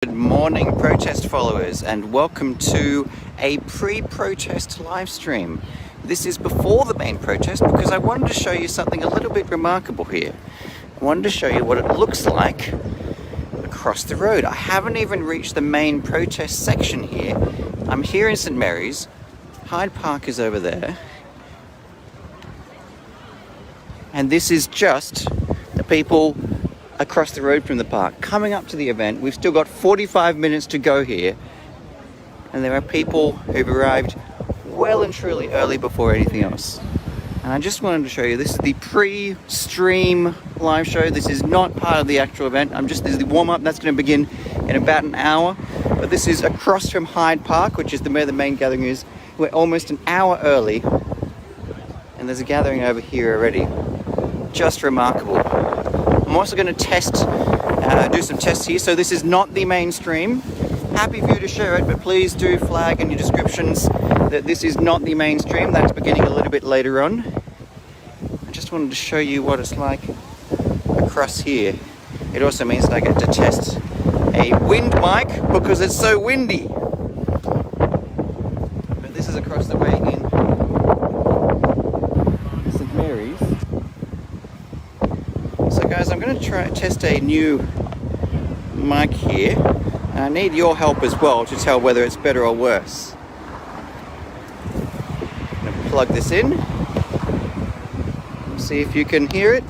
Good morning, protest followers, and welcome to a pre-protest live stream. This is before the main protest because I wanted to show you something a little bit remarkable here. I wanted to show you what it looks like across the road. I haven't even reached the main protest section here. I'm here in St Mary's. Hyde Park is over there. And this is just the people across the road from the park coming up to the event. We've still got 45 minutes to go here, and there are people who've arrived well and truly early before anything else. And I just wanted to show you, this is the pre-stream live show. This is not part of the actual event. This is the warm-up. That's going to begin in about an hour. But this is across from Hyde Park, which is where the main gathering is. We're almost an hour early, and there's a gathering over here already. Just remarkable. I'm also going to do some tests here. So this is not the mainstream. Happy for you to share it, but please do flag in your descriptions that this is not the mainstream. That's beginning a little bit later on. I just wanted to show you what it's like across here. It also means that I get to test a wind mic because it's so windy. But this is across the way in St Mary's. So guys, I'm going to try test a new mic here. And I need your help as well to tell whether it's better or worse. I'm going to plug this in. See if you can hear it.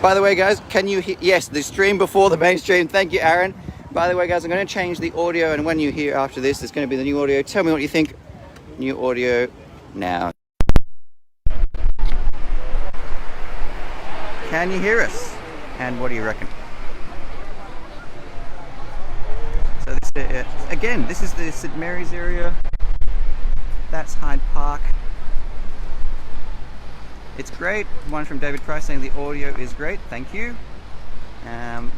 By the way guys, can you hear? Yes, the stream before the main stream. Thank you, Aaron. By the way guys, I'm going to change the audio, and when you hear after this, it's going to be the new audio. Tell me what you think. New audio now. Can you hear us? And what do you reckon? So this, again, this is the St Mary's area. That's Hyde Park. It's great. One from David Price saying the audio is great. Thank you.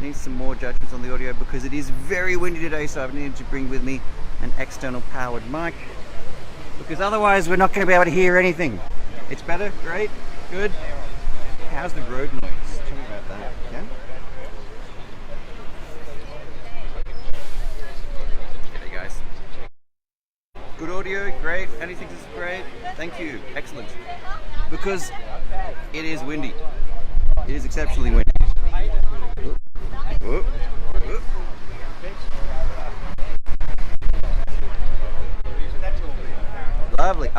Need some more judgments on the audio because it is very windy today, so I've needed to bring with me an external powered mic because otherwise we're not going to be able to hear anything. It's better? Great? Good? How's the road noise? Tell me about that, yeah? G'day guys. Good audio, great. Andy thinks it's great. Thank you, excellent. Because it is windy. It is exceptionally windy. Whoop. Whoop. Lovely.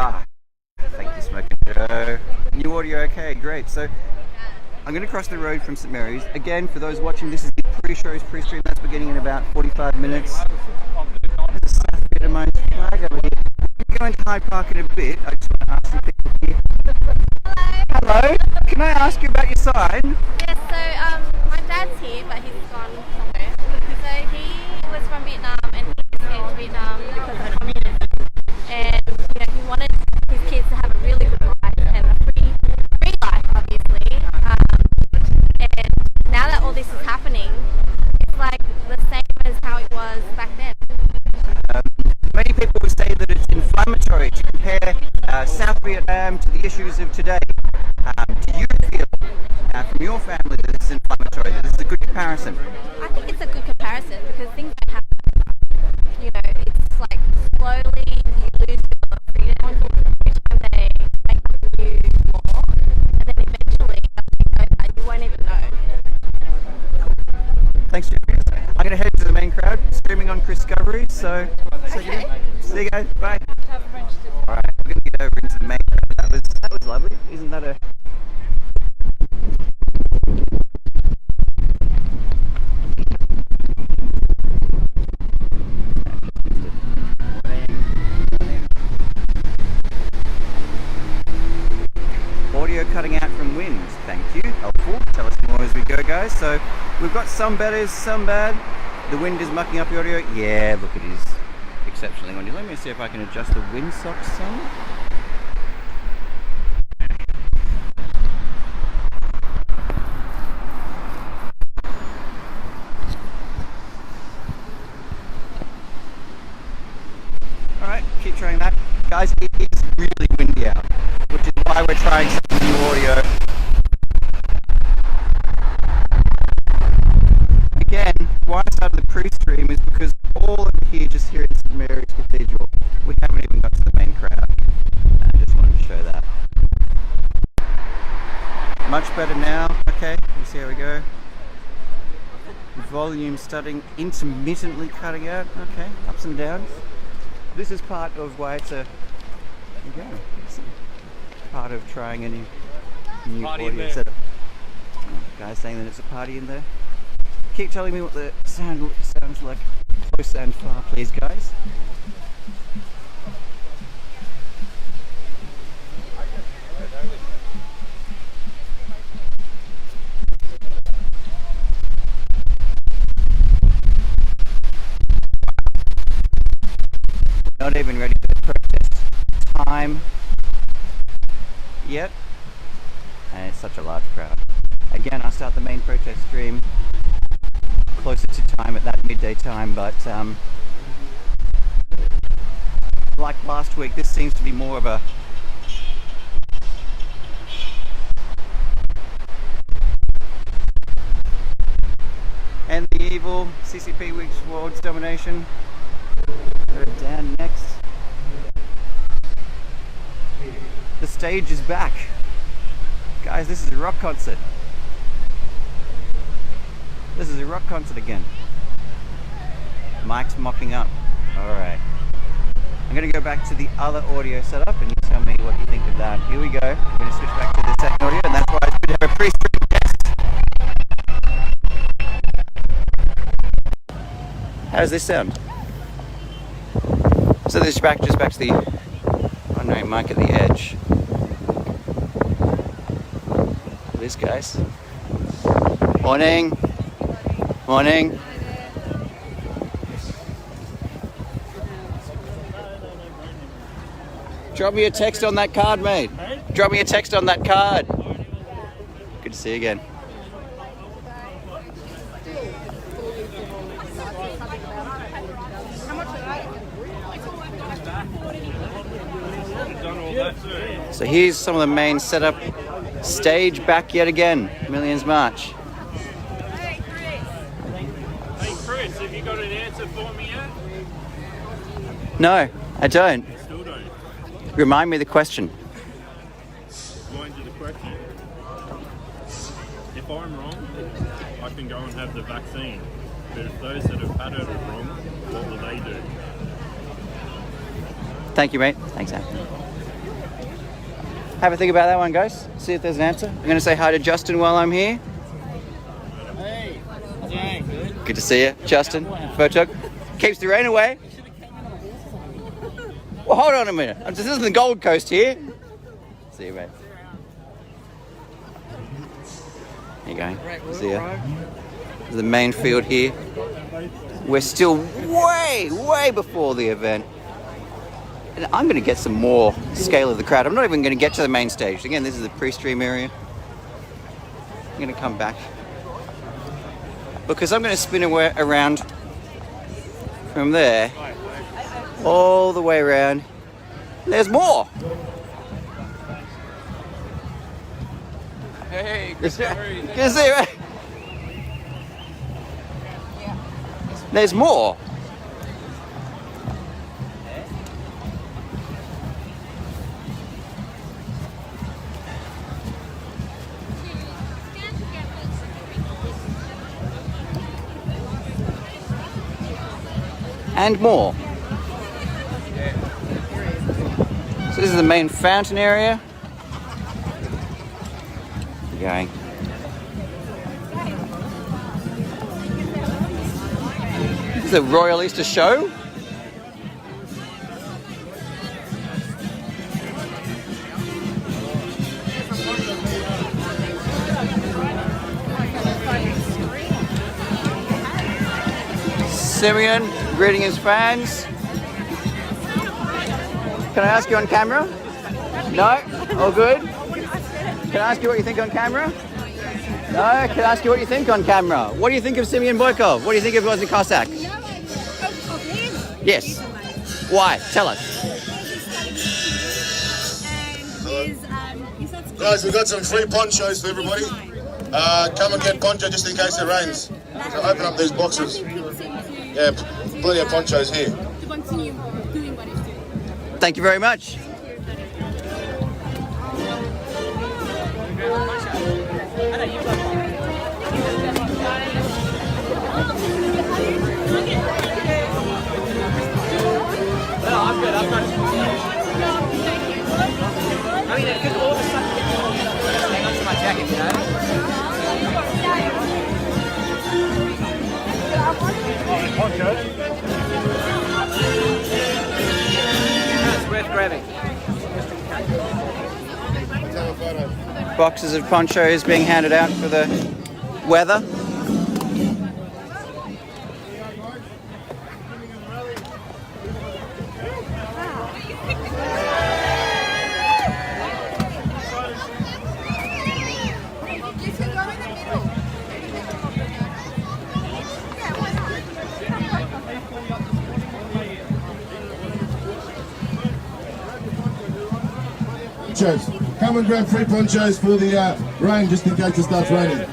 Thank you, Smoking Joe. New audio, okay, great. So I'm going to cross the road from St Mary's. Again, for those watching, this is the pre-shows, pre-stream. That's beginning in about 45 minutes. There's a South Vietnamese flag over here. We're going to Hyde Park in a bit. I just want to ask some people here. Hello. Can I ask you about your sign? Yes, so my dad's here, but he's gone somewhere. So he was from Vietnam, and he escaped Vietnam because of the communism. And he wanted his kids to have a really good life and a free life, obviously. And now that all this is happening, it's like the same as how it was back then. Many people would say that it's inflammatory to compare South Vietnam to the issues of today. Do you feel from your family that it's inflammatory, that this is a good comparison? I think it's a good comparison because things don't happen. It's like slowly you lose your freedom every time they make a new law, and then eventually you won't even know. Thanks, Jeffrey. I'm going to head to the main crowd, streaming on Discovery, so Okay. see you guys, bye. Alright, we're going to get over into the main crowd. That was lovely, isn't that a... Audio cutting out from wind, thank you, helpful. Tell us more as we go guys. So we've got some better, some bad. The wind is mucking up the audio. Yeah, look, it is exceptionally windy. Let me see if I can adjust the windsock some. Alright, keep trying that. Guys, it is really windy out, which is why we're trying some new audio. Again, volume is because all of here, just here in St Mary's Cathedral, we haven't even got to the main crowd. I just wanted to show that. Much better now. Okay, you see how we go. Volume starting intermittently cutting out. Okay, ups and downs. This is part of why it's a part of trying a new audio setup. Guys saying that it's a party in there. Keep telling me what the sound sounds like close and far, please, guys. Not even ready for the protest time yet, and it's such a large crowd. Again, I'll start the main protest stream closer to time at that midday time, but like last week, this seems to be more of a and the evil CCP weeks towards domination. Go down next. The stage is back. Guys, this is a rock concert. This is a rock concert again. Mike's mocking up. Alright. I'm going to go back to the other audio setup and you tell me what you think of that. Here we go. I'm going to switch back to the second audio, and that's why it's good to have a pre-stream test. How does this sound? So this is just back to the unknown mic at the edge. This guys. Morning. Morning. Drop me a text on that card, mate. Drop me a text on that card. Good to see you again. So here's some of the main setup. Stage back yet again. Millions March. Hey Chris, have you got an answer for me yet? No, I don't. Still don't. Remind me the question. Mind you the question. If I'm wrong, I can go and have the vaccine. But if those that have had it are wrong, what will they do? Thank you, mate. Thanks, Sam. Have a think about that one, guys. See if there's an answer. I'm going to say hi to Justin while I'm here. Hey, dang, good. Good to see you, Justin. Photo keeps the rain away. Well, hold on a minute. This isn't the Gold Coast here. See you, mate. There you go. See ya. This is the main field here. We're still way before the event. And I'm going to get some more scale of the crowd. I'm not even going to get to the main stage. Again, this is the pre-stream area. I'm going to come back because I'm going to spin around from there all the way around. There's more. Hey, good to Good to see you, mate. There's more. And more. So this is the main fountain area. We're going. This is the Royal Easter Show. Simeon, greeting his fans. Can I ask you on camera? No? All good? Can I ask you what you think on camera? No? Can I ask you what you think on camera? What do you think of Simeon Boykov? What do you think of Ozzy Cossack? Yes. Why? Tell us. Guys, we've got some free ponchos for everybody. Come and get poncho just in case it rains. So open up these boxes. Yeah, plenty of ponchos here. To continue doing what he's doing. Thank you very much. That's worth grabbing. Boxes of ponchos being handed out for the weather. Ponchos. Come and grab 3 ponchos for the rain, just in case it starts raining.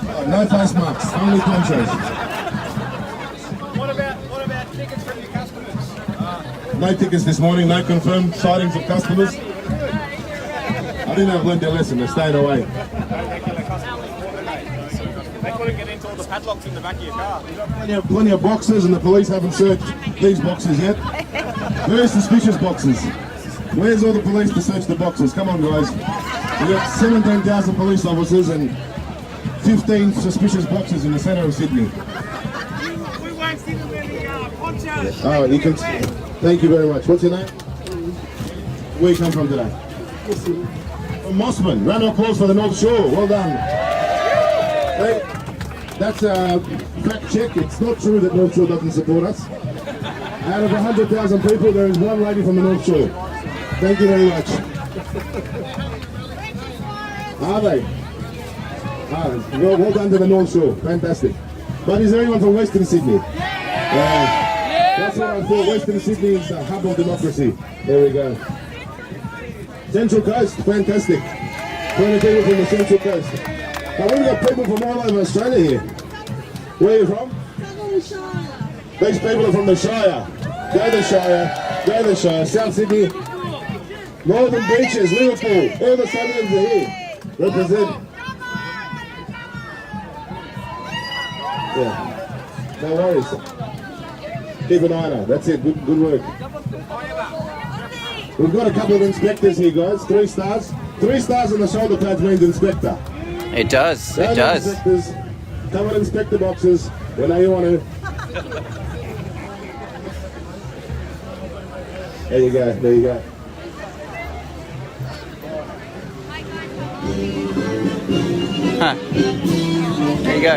Oh, no face masks, only ponchos. What about tickets from your customers? No tickets this morning, no confirmed sightings of customers. I think they've learned their lesson, they're staying away. They couldn't get into all the padlocks in the back of your car. Plenty of boxes, and the police haven't searched these boxes yet. Very suspicious boxes. Where's all the police to search the boxes? Come on, guys. We've got 17,000 police officers and 15 suspicious boxes in the centre of Sydney. We won't see them in the ponchos. Oh, you can. Thank you very much. What's your name? Where you come from today? From Mossman. Round of applause for the North Shore. Well done. Hey, that's a fact check. It's not true that North Shore doesn't support us. Out of 100,000 people, there is one lady from the North Shore. Thank you very much. Are they? Well done to the North Shore. Fantastic. But is there anyone from Western Sydney? Yeah. That's what I thought. Western Sydney is the hub of democracy. There we go. Central Coast. Fantastic. 20 people from the Central Coast. Now we've got people from all over Australia here. Where are you from? These people are from the Shire. Go the Shire. Go the Shire. South Sydney. Northern Beaches, Liverpool, all the suburbs are here. Represent. Yeah. No worries. Keep an eye on her. That's it. Good work. We've got a couple of inspectors here, guys. 3 stars. 3 stars on the shoulder pads means inspector. It does. It does. Inspectors, come and inspect the boxes. We know you want to. There you go. There you go. Huh. There you go.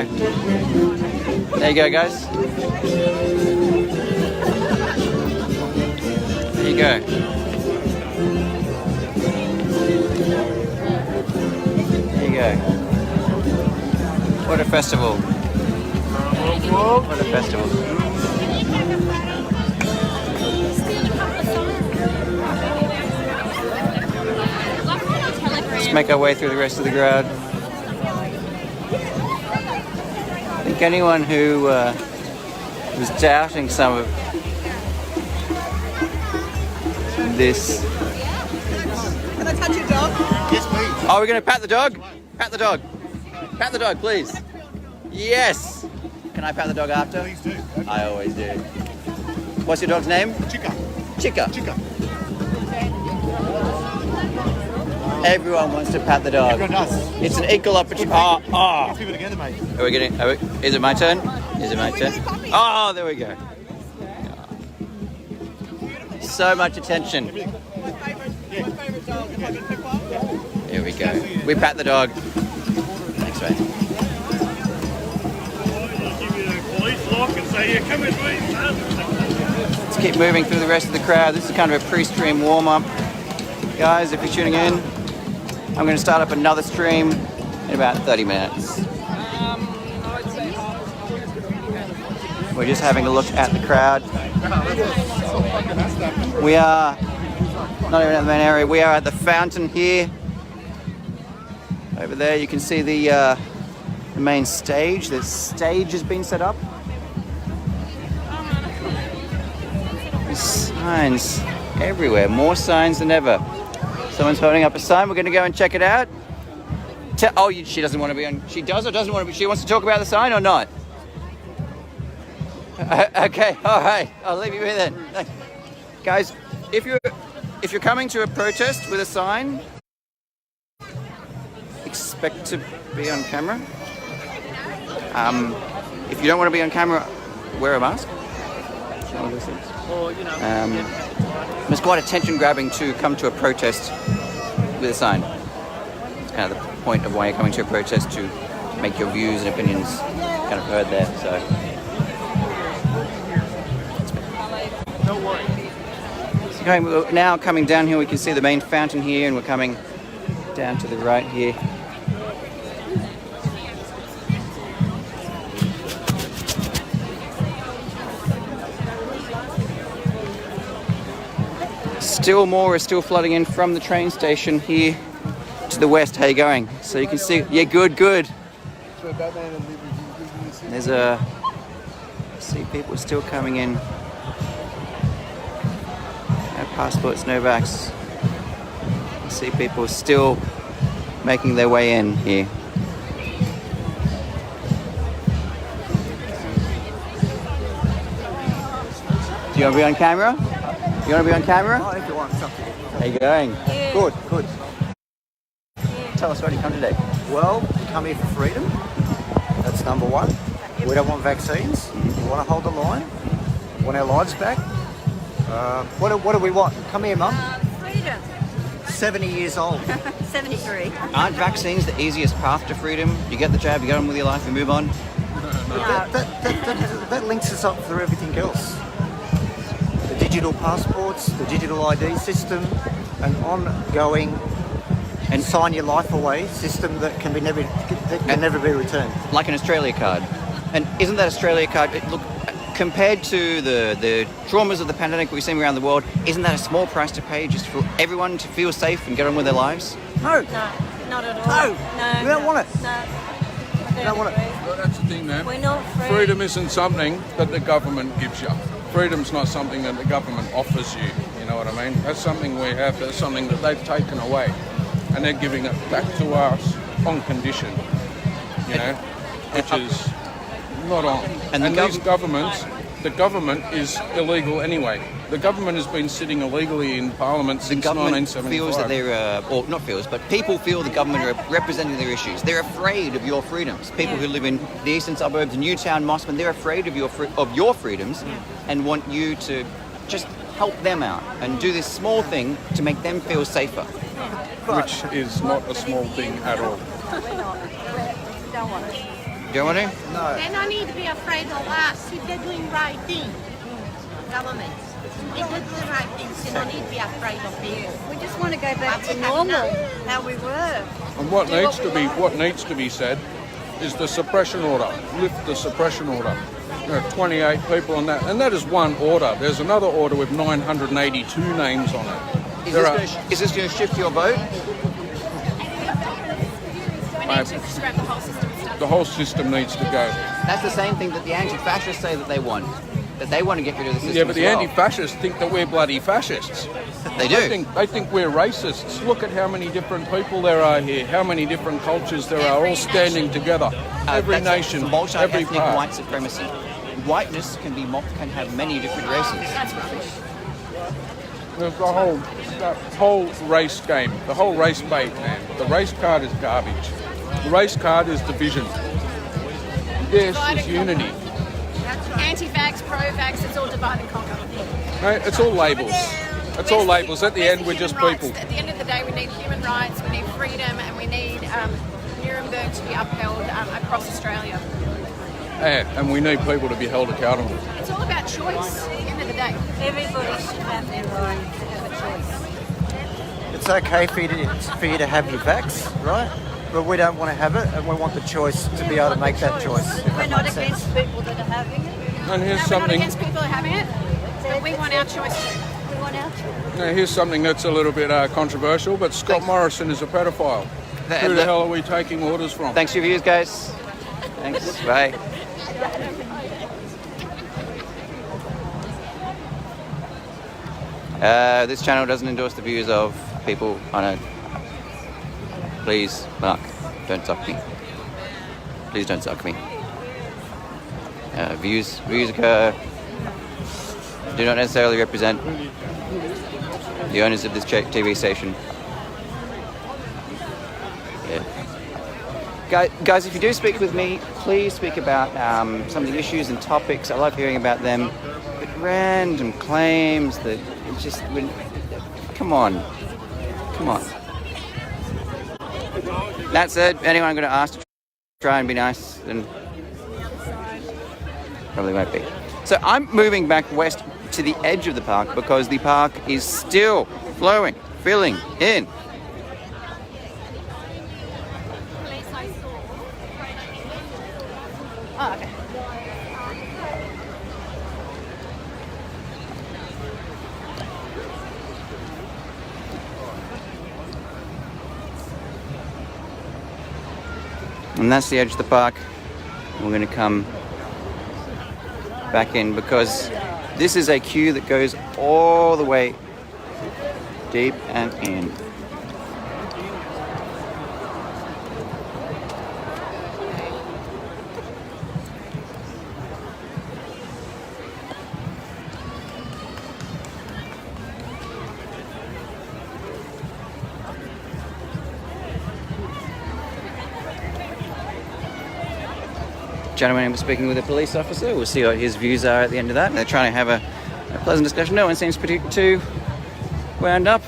There you go, guys. There you go. There you go. What a festival. What a festival. Let's make our way through the rest of the crowd. I think anyone who was doubting some of this. Can I touch your dog? Yes, please. Oh, we're going to pat the dog? Pat the dog. Pat the dog, please. Yes. Can I pat the dog after? Please do. I always do. What's your dog's name? Chica. Chica. Chica. Everyone wants to pat the dog. Everyone does. It's an equal opportunity. Oh. Let's give it together, mate. Are we getting? Is it my turn? Is it my turn? Oh, there we go. So much attention. Here we go. We pat the dog. Thanks, mate. Give you the police lock and say, yeah, come with me, son. Let's keep moving through the rest of the crowd. This is kind of a pre-stream warm-up. Guys, if you're tuning in, I'm going to start up another stream in about 30 minutes. We're just having a look at the crowd. We are not even at the main area. We are at the fountain here. Over there you can see the the main stage. The stage has been set up. There's signs everywhere, more signs than ever. Someone's holding up a sign. We're going to go and check it out. She doesn't want to be on. She does or doesn't want to be. She wants to talk about the sign or not? Okay, all right. I'll leave you with it. Guys, if you're coming to a protest with a sign, expect to be on camera. If you don't want to be on camera, wear a mask. All those things. It's quite attention-grabbing to come to a protest with a sign. It's kind of the point of why you're coming to a protest, to make your views and opinions kind of heard there. So. No worries. Okay, we're now coming down here, we can see the main fountain here, and we're coming down to the right here. Still more is still flooding in from the train station here to the west. How you going? So you can see, yeah, good. There's see people still coming in. No passports, no vax. You see people still making their way in here. Do you want to be on camera? You want to be on camera? Oh, if you want something. How you going? Good, good. Tell us why you come today. Well, we come here for freedom. That's number one. We don't want vaccines. We want to hold the line. We want our lives back. What do we want? Come here, Mum. Freedom. 70 years old. 73. Aren't vaccines the easiest path to freedom? You get the jab, you get on with your life, you move on. That links us up for everything else. The digital passports, the digital ID system, an ongoing and sign your life away system that can never be returned. Like an Australia card. And isn't that Australia card, look, compared to the traumas of the pandemic we've seen around the world, isn't that a small price to pay just for everyone to feel safe and get on with their lives? No. No, not at all. No. We don't want it. No. We don't want it. Well, that's the thing, man. We're not free. Freedom isn't something that the government gives you. Freedom's not something that the government offers you. You know what I mean? That's something we have. That's something that they've taken away, and they're giving it back to us on condition. You know, which is not on. And these governments, the government is illegal anyway. The government has been sitting illegally in Parliament since 1975. The government feels that they're, or not feels, but people feel the government are representing their issues. They're afraid of your freedoms. People who live in the eastern suburbs, Newtown, Mossman, they're afraid of your freedoms and want you to just help them out and do this small thing to make them feel safer. Which is not a small thing at all. We don't want it. Do you want to? No. They don't need to be afraid of us if they're doing right thing. Government. If they're doing right things, they don't need to be afraid of people. We just want to go back to normal, how we were. And what needs to be said is the suppression order. Lift the suppression order. There are 28 people on that, and that is one order. There's another order with 982 names on it. Is this going to shift your vote? The whole system needs to go. That's the same thing that the anti-fascists say that they want. That they want to get rid of the system. Yeah, but the as well. anti-fascists think that we're bloody fascists. They do. They think we're racists. Look at how many different people there are here, how many different cultures there are, all standing together. Every nation, every multi-ethnic part. white supremacy. Whiteness can have many different races. That's rubbish. There's the whole race game, the whole race bait, man. The race card is garbage. The race card is division. This is unity. Anti-vax, pro-vax, it's all divide and conquer. No, it's all labels. It's all labels. At the end, we're just people. At the end of the day, we need human rights, we need freedom, and we need Nuremberg to be upheld across Australia. Yeah, and we need people to be held accountable. It's all about choice at the end of the day. Everybody should have their right to have a choice. It's okay for you to have your vax, right? But we don't want to have it, and we want the choice to be able to make that choice. We're not against people that are having it. And here's We're not something. against people having it, but we want our choice too. We want our choice. Now, here's something that's a little bit controversial, but Scott Morrison is a pedophile. Who the hell are we taking orders from? Thanks for your views, guys. Thanks. Bye. This channel doesn't endorse the views of people. I know. Please, Mark, don't suck me. Please don't suck me. Views occur do not necessarily represent the owners of this TV station. Yeah. Guys, if you do speak with me, please speak about some of the issues and topics. I love hearing about them. But random claims that it just wouldn't. Come on. That said, anyone I'm going to ask to try and be nice, then probably won't be. So I'm moving back west to the edge of the park because the park is still filling in. Oh, okay. And that's the edge of the park. We're going to come back in because this is a queue that goes all the way deep and in. Gentleman was speaking with a police officer. We'll see what his views are at the end of that. They're trying to have a pleasant discussion. No one seems too wound up.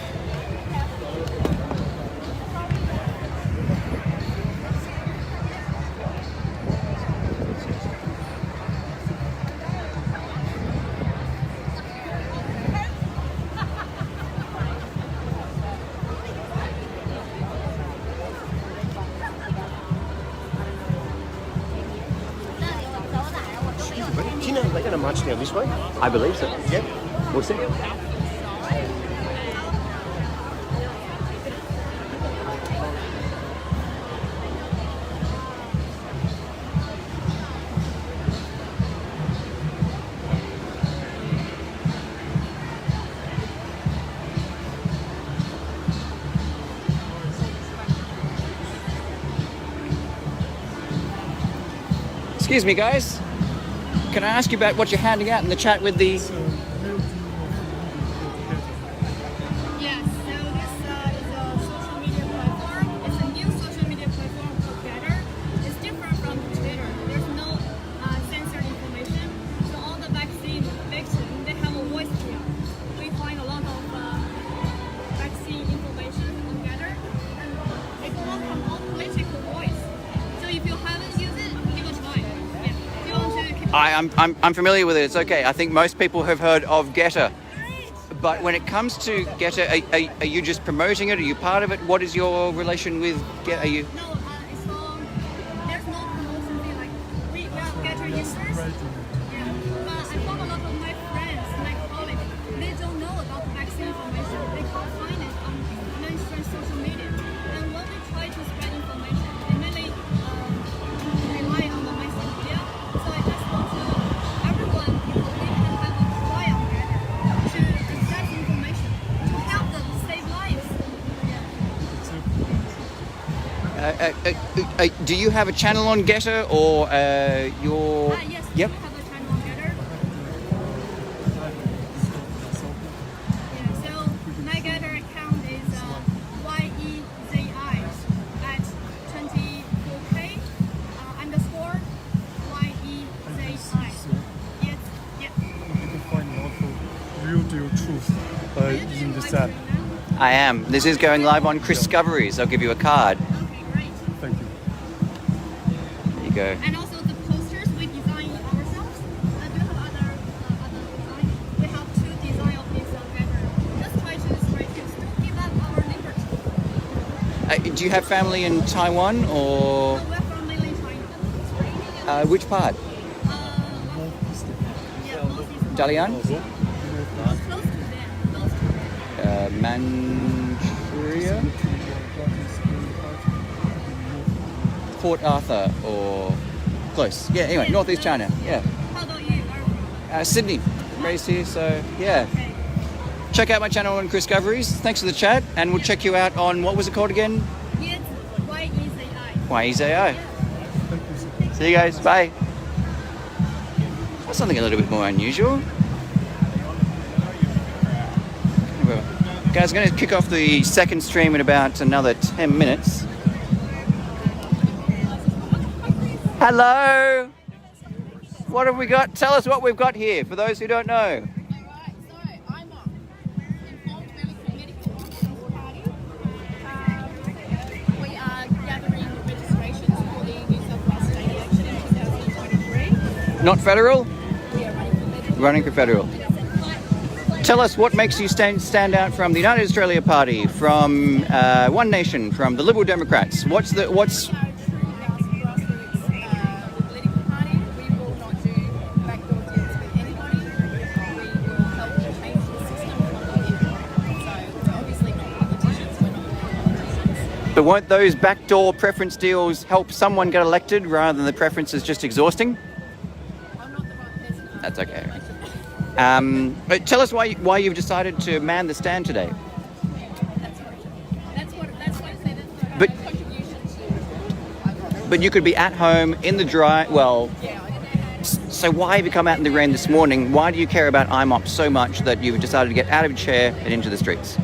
Do you know they're going to march down this way? I believe so. Yep. We'll see. Excuse me, guys. Can I ask you about what you're handing out in the chat with the... Yes, so this is a social media platform. It's a new social media platform called Getter. It's different from Twitter. There's no censored information. So all the vaccine victims, they have a voice here. We find a lot of vaccine information on Getter. And it comes from all political voice. So if you haven't used it, give it a try. Yeah. If you want to keep I'm familiar with it. It's okay. I think most people have heard of Getter. But when it comes to Getter, are you just promoting it? Are you part of it? What is your relation with Getter? Are you? No, it's all, there's no promotion thing like we are Getter users. Yeah, but I found a lot of my friends, my colleagues, they don't know about the vaccine information. They can't find it on mainstream social media. And when we try to spread information, they mainly rely on the mainstream media. So I just want to everyone, they can have a try on Getter to access information to help them save lives. Do you have a channel on Getter or your? Yes, Yep. we have a channel on Getter. Yeah, so my Getter account is YEZI at 24K underscore YEZI. Yes, yeah. You can find a lot of real deal truth in this app. I am. This is going live on Discoveries. I'll give you a card. Okay, great. Thank you. There you go. And also the posters we design ourselves. Do you have other design? We have two design of this Getter. Just try to spread to still give up our liberty. Do you have family in Taiwan or We're from mainland China. which part? Yeah, northeast. Dalian? Close to them. Close to them. Manchuria? Port Arthur or close. Yeah, anyway, northeast China. Yeah. How about you? Sydney. Raised here, so yeah. Check out my channel on Chris Discoveries. Thanks for the chat, and we'll check you out on, what was it called again? Yes, YEZI. YEZI. See you guys. Bye. That's something a little bit more unusual. Guys, I'm going to kick off the second stream in about another 10 minutes. Hello! What have we got? Tell us what we've got here, for those who don't know. We are gathering registrations for the New South Wales state election in 2023. Not federal? Yeah, Running for federal. Tell us what makes you stand out from the United Australia Party, from One Nation, from the Liberal Democrats. What's But won't those backdoor preference deals help someone get elected rather than the preferences just exhausting? That's okay. But tell us why you've decided to man the stand today. But you could be at home in the dry. Well, so why have you come out in the rain this morning? Why do you care about IMOP so much that you've decided to get out of your chair and into the streets?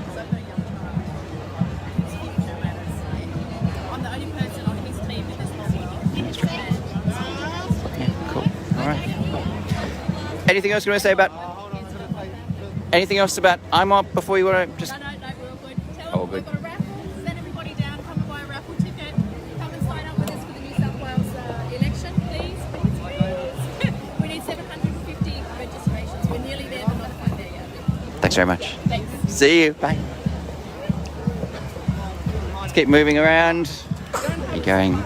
Anything else you want to say about? Anything else about IMOP before you want to just? No, we're all good. All good. We've got a raffle. Send everybody down. Come and buy a raffle ticket. Come and sign up with us for the New South Wales election, please. We need 750 registrations. We're nearly there, but not quite there yet. Thanks very much. Thanks. See you. Bye. Let's keep moving around. Keep going.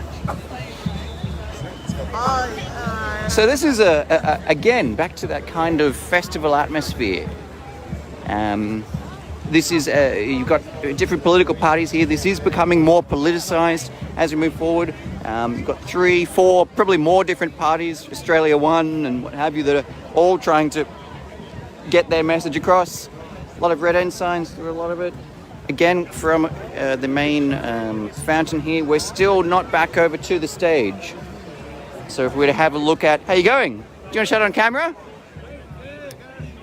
So this is again back to that kind of festival atmosphere. This is you've got different political parties here. This is becoming more politicized as we move forward. You've got 3, 4, probably more different parties, Australia One and what have you, that are all trying to get their message across. A lot of red end signs through a lot of it. Again, from the main fountain here, we're still not back over to the stage. So if we were to have a look at, how you going? Do you want to shout on camera?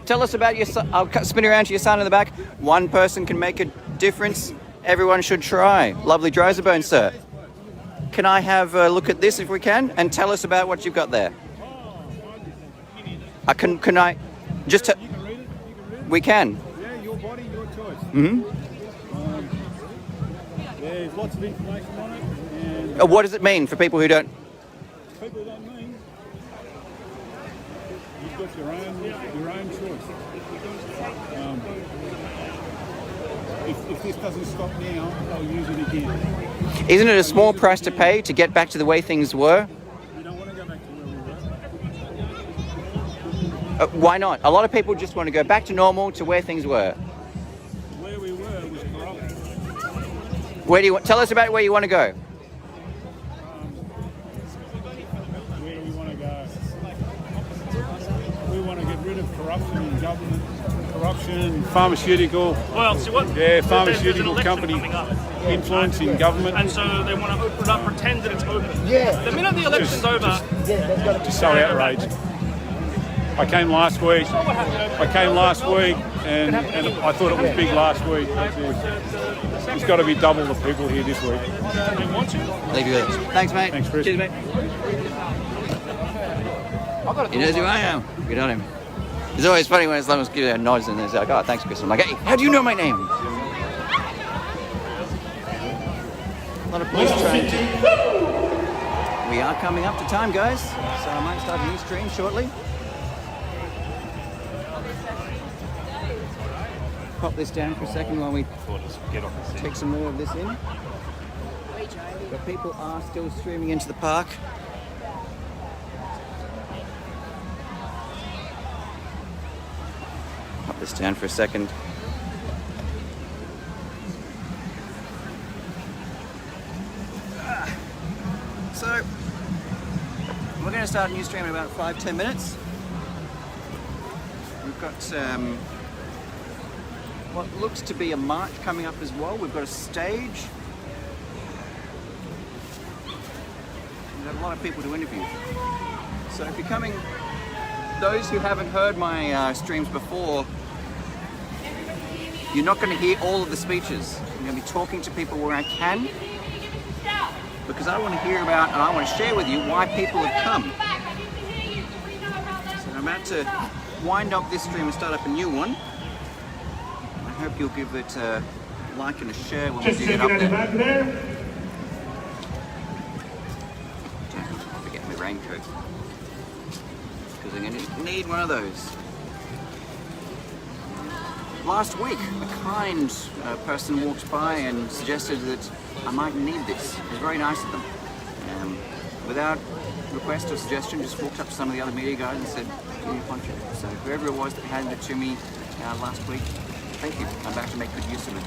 Tell us about your son. I'll spin around to your son in the back. One person can make a difference. Everyone should try. Lovely dries a bone, sir. Can I have a look at this if we can? And tell us about what you've got there. Can I just... We can. Yeah, your body, your choice. Mm-hmm. There's lots of information on it. And What does it mean for people who don't... people don't mean you've got your own choice. If this doesn't stop now, they'll use it again. Isn't it a small price to pay to get back to the way things were? We don't want to go back to where we were. Why not? A lot of people just want to go back to normal, to where things were. Where we were was corrupt. Where do you tell us about where you want to go? Where do we want to go? We want to get rid of corruption in government, corruption, pharmaceutical. Well, see what? Yeah, there's pharmaceutical an company coming up. influence in government. And so they want to open it up, pretend that it's open. Yeah. The minute the election's over, Just so outraged. I came last week. And I thought it was big last week. There's got to be double the people here this week. they want to. Leave you with it. Thanks, mate. Thanks, Chris. Cheers, mate. He knows who I am. Good on him. It's always funny when someone gives a nod and they're like, "Oh, thanks, Chris." I'm like, "Hey, how do you know my name?" A lot of police trying to... We are coming up to time, guys. So I might start a new stream shortly. Pop this down for a second while we take some more of this in. But people are still streaming into the park. Pop this down for a second. So we're going to start a new stream in about 5-10 minutes. We've got what looks to be a march coming up as well. We've got a stage. We've got a lot of people to interview. So if you're coming, those who haven't heard my streams before, you're not going to hear all of the speeches. I'm going to be talking to people where I can, because I want to hear about and I want to share with you why people have come. So I'm about to wind up this stream and start up a new one. I hope you'll give it a like and a share when we do get up there. Don't forget my raincoat, because I'm going to need one of those. Last week, a kind person walked by and suggested that I might need this. It was very nice of them. Without request or suggestion, just walked up to some of the other media guys and said, give me a poncho. So whoever it was that handed it to me last week, thank you. I'm back to make good use of it.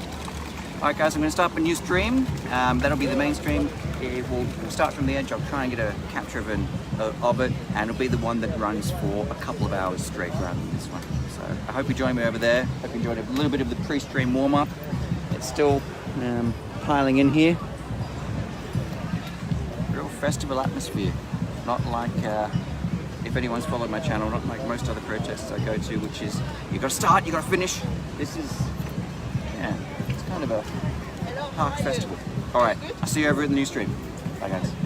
Alright guys, I'm going to start up a new stream. That'll be the main stream. We'll start from the edge. I'll try and get a capture of it, and it'll be the one that runs for a couple of hours straight rather than this one. So I hope you join me over there. Hope you enjoyed a little bit of the pre-stream warm-up. It's still piling in here. Real festival atmosphere. Not like, if anyone's followed my channel, not like most other protests I go to, which is, you got to start, you got to finish. This is, yeah, it's kind of a park festival. Alright, I'll see you over in the new stream. Bye guys.